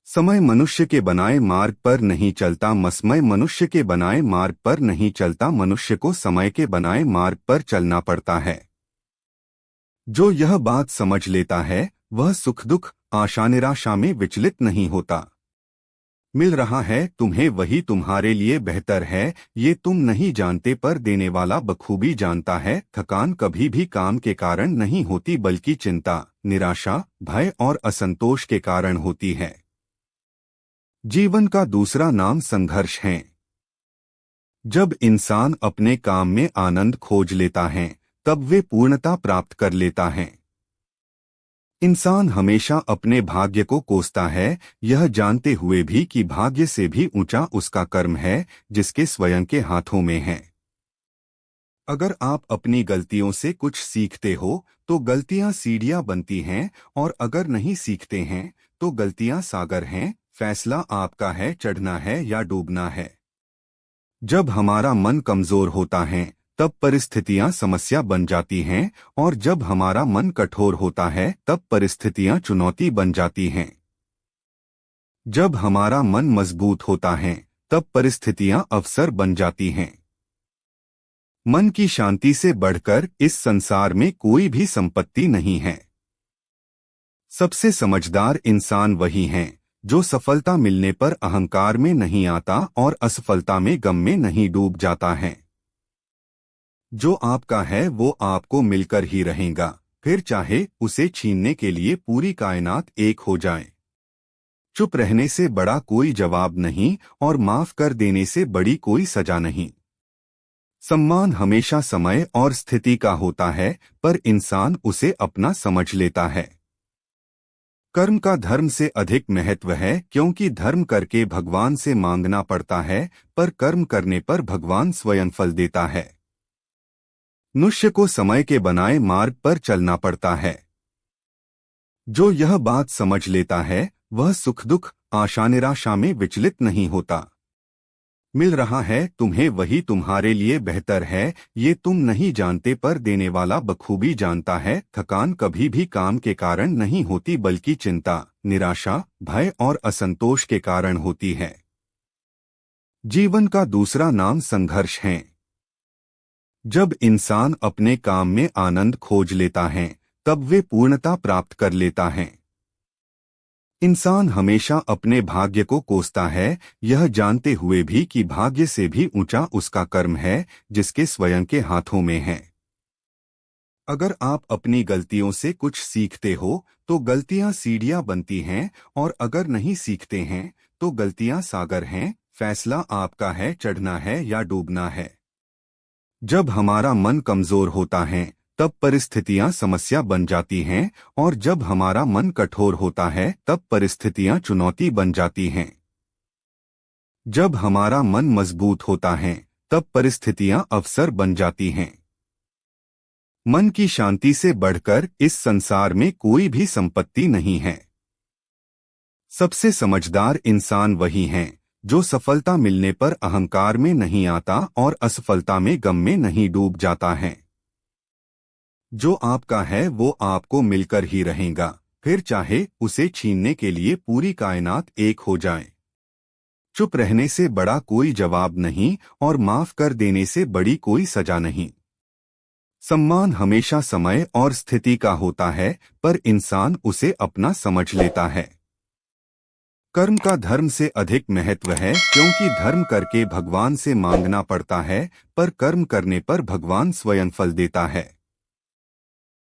समय मनुष्य के बनाए मार्ग पर नहीं चलता, मसमय मनुष्य के बनाए मार्ग पर नहीं चलता, मनुष्य को समय के बनाए मार्ग पर चलना पड़ता है। जो यह बात समझ लेता है वह सुख दुख आशा निराशा में विचलित नहीं होता। मिल रहा है तुम्हें वही तुम्हारे लिए बेहतर है, ये तुम नहीं जानते पर देने वाला बखूबी जानता है। थकान कभी भी काम के कारण नहीं होती बल्कि चिंता, निराशा, भय और असंतोष के कारण होती है। जीवन का दूसरा नाम संघर्ष है। जब इंसान अपने काम में आनंद खोज लेता है तब वे पूर्णता प्राप्त कर लेता है। इंसान हमेशा अपने भाग्य को कोसता है, यह जानते हुए भी कि भाग्य से भी ऊंचा उसका कर्म है जिसके स्वयं के हाथों में है। अगर आप अपनी गलतियों से कुछ सीखते हो तो गलतियां सीढ़ियां बनती हैं, और अगर नहीं सीखते हैं तो गलतियां सागर हैं। फैसला आपका है, चढ़ना है या डूबना है। जब हमारा मन कमजोर होता है तब परिस्थितियां समस्या बन जाती हैं, और जब हमारा मन कठोर होता है तब परिस्थितियां चुनौती बन जाती हैं। जब हमारा मन मजबूत होता है तब परिस्थितियां अवसर बन जाती हैं। मन की शांति से बढ़कर इस संसार में कोई भी संपत्ति नहीं है। सबसे समझदार इंसान वही है जो सफलता मिलने पर अहंकार में नहीं आता और असफलता में गम में नहीं डूब जाता है। जो आपका है वो आपको मिलकर ही रहेगा, फिर चाहे उसे छीनने के लिए पूरी कायनात एक हो जाए। चुप रहने से बड़ा कोई जवाब नहीं, और माफ कर देने से बड़ी कोई सजा नहीं। सम्मान हमेशा समय और स्थिति का होता है, पर इंसान उसे अपना समझ लेता है। कर्म का धर्म से अधिक महत्व है, क्योंकि धर्म करके भगवान से मांगना पड़ता है, पर कर्म करने पर भगवान स्वयं फल देता है। मनुष्य को समय के बनाए मार्ग पर चलना पड़ता है। जो यह बात समझ लेता है वह सुख दुख आशा निराशा में विचलित नहीं होता। मिल रहा है तुम्हें वही तुम्हारे लिए बेहतर है, ये तुम नहीं जानते पर देने वाला बखूबी जानता है। थकान कभी भी काम के कारण नहीं होती बल्कि चिंता, निराशा, भय और असंतोष के कारण होती है। जीवन का दूसरा नाम संघर्ष है। जब इंसान अपने काम में आनंद खोज लेता है तब वे पूर्णता प्राप्त कर लेता है। इंसान हमेशा अपने भाग्य को कोसता है, यह जानते हुए भी कि भाग्य से भी ऊंचा उसका कर्म है जिसके स्वयं के हाथों में है। अगर आप अपनी गलतियों से कुछ सीखते हो तो गलतियां सीढ़ियां बनती हैं, और अगर नहीं सीखते हैं तो गलतियां सागर हैं। फैसला आपका है, चढ़ना है या डूबना है। जब हमारा मन कमजोर होता है तब परिस्थितियां समस्या बन जाती हैं, और जब हमारा मन कठोर होता है तब परिस्थितियां चुनौती बन जाती हैं। जब हमारा मन मजबूत होता है तब परिस्थितियां अवसर बन जाती हैं। मन की शांति से बढ़कर इस संसार में कोई भी संपत्ति नहीं है। सबसे समझदार इंसान वही है जो सफलता मिलने पर अहंकार में नहीं आता और असफलता में गम में नहीं डूब जाता है। जो आपका है वो आपको मिलकर ही रहेगा, फिर चाहे उसे छीनने के लिए पूरी कायनात एक हो जाए। चुप रहने से बड़ा कोई जवाब नहीं, और माफ कर देने से बड़ी कोई सजा नहीं। सम्मान हमेशा समय और स्थिति का होता है, पर इंसान उसे अपना समझ लेता है। कर्म का धर्म से अधिक महत्व है, क्योंकि धर्म करके भगवान से मांगना पड़ता है, पर कर्म करने पर भगवान स्वयं फल देता है।